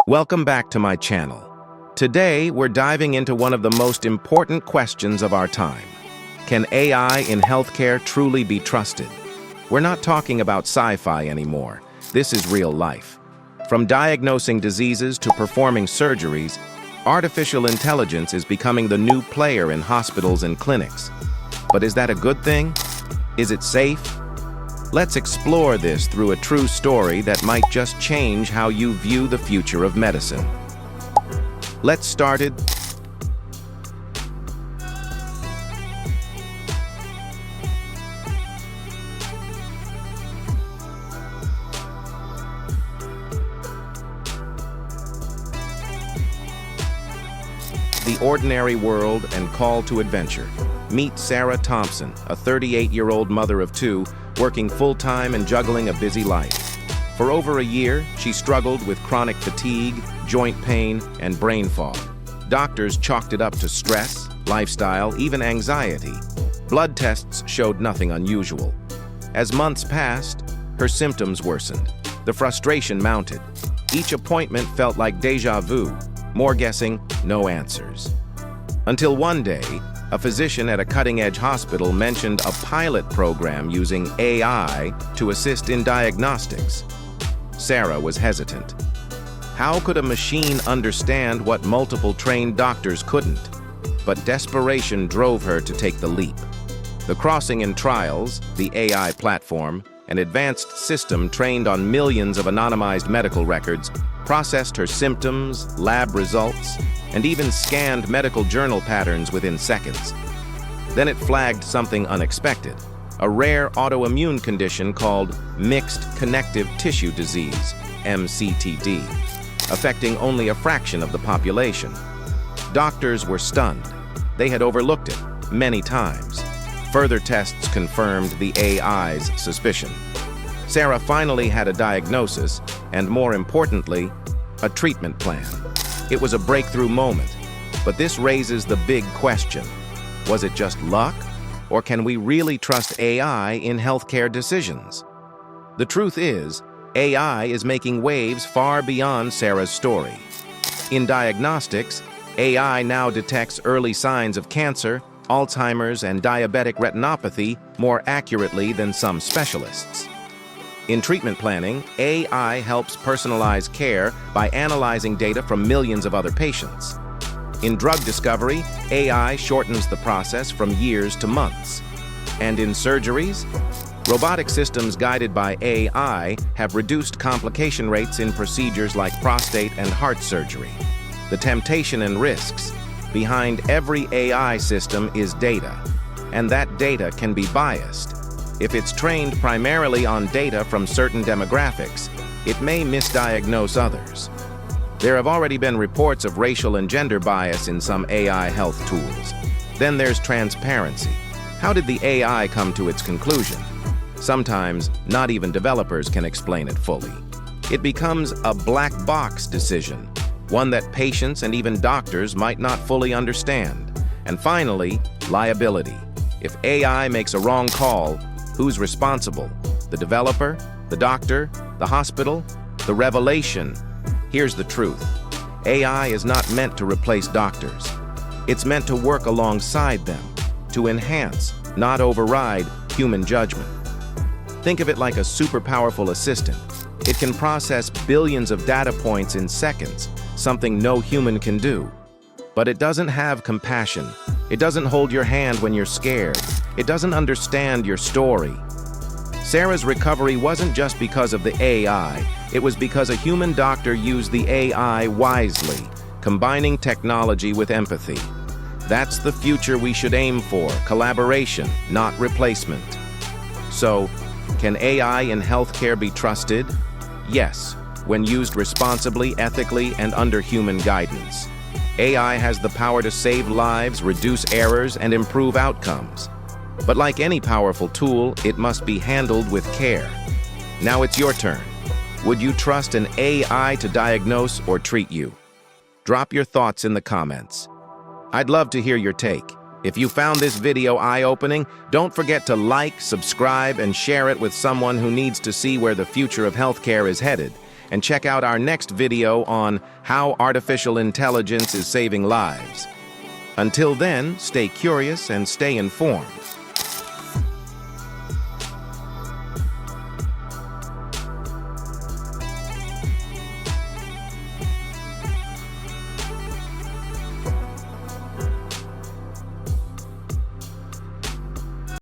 Welcome back to my channel. Today, we're diving into one of the most important questions of our time. Can AI in healthcare truly be trusted? We're not talking about sci-fi anymore. This is real life. From diagnosing diseases to performing surgeries, artificial intelligence is becoming the new player in hospitals and clinics. But is that a good thing? Is it safe? Let's explore this through a true story that might just change how you view the future of medicine. Let's start it. The ordinary world and call to adventure. Meet Sarah Thompson, a 38-year-old mother of two, working full-time and juggling a busy life. For over a year, she struggled with chronic fatigue, joint pain, and brain fog. Doctors chalked it up to stress, lifestyle, even anxiety. Blood tests showed nothing unusual. As months passed, her symptoms worsened. The frustration mounted. Each appointment felt like déjà vu. More guessing, no answers. Until one day, a physician at a cutting-edge hospital mentioned a pilot program using AI to assist in diagnostics. Sarah was hesitant. How could a machine understand what multiple trained doctors couldn't? But desperation drove her to take the leap. The Crossing in Trials, the AI platform, an advanced system trained on millions of anonymized medical records, processed her symptoms, lab results, and even scanned medical journal patterns within seconds. Then it flagged something unexpected, a rare autoimmune condition called mixed connective tissue disease, MCTD, affecting only a fraction of the population. Doctors were stunned. They had overlooked it many times. Further tests confirmed the AI's suspicion. Sarah finally had a diagnosis, and more importantly, a treatment plan. It was a breakthrough moment, but this raises the big question. Was it just luck, or can we really trust AI in healthcare decisions? The truth is, AI is making waves far beyond Sarah's story. In diagnostics, AI now detects early signs of cancer, Alzheimer's, and diabetic retinopathy more accurately than some specialists. In treatment planning, AI helps personalize care by analyzing data from millions of other patients. In drug discovery, AI shortens the process from years to months. And in surgeries, robotic systems guided by AI have reduced complication rates in procedures like prostate and heart surgery. The temptation and risks behind every AI system is data, and that data can be biased. If it's trained primarily on data from certain demographics, it may misdiagnose others. There have already been reports of racial and gender bias in some AI health tools. Then there's transparency. How did the AI come to its conclusion? Sometimes, not even developers can explain it fully. It becomes a black box decision, one that patients and even doctors might not fully understand. And finally, liability. If AI makes a wrong call, who's responsible? The developer? The doctor? The hospital? The revelation? Here's the truth. AI is not meant to replace doctors. It's meant to work alongside them, to enhance, not override, human judgment. Think of it like a super powerful assistant. It can process billions of data points in seconds, something no human can do. But it doesn't have compassion. It doesn't hold your hand when you're scared. It doesn't understand your story. Sarah's recovery wasn't just because of the AI. It was because a human doctor used the AI wisely, combining technology with empathy. That's the future we should aim for, collaboration, not replacement. So, can AI in healthcare be trusted? Yes, when used responsibly, ethically, and under human guidance. AI has the power to save lives, reduce errors, and improve outcomes. But like any powerful tool, it must be handled with care. Now it's your turn. Would you trust an AI to diagnose or treat you? Drop your thoughts in the comments. I'd love to hear your take. If you found this video eye-opening, don't forget to like, subscribe, and share it with someone who needs to see where the future of healthcare is headed. and check out our next video on how artificial intelligence is saving lives. Until then, stay curious and stay informed.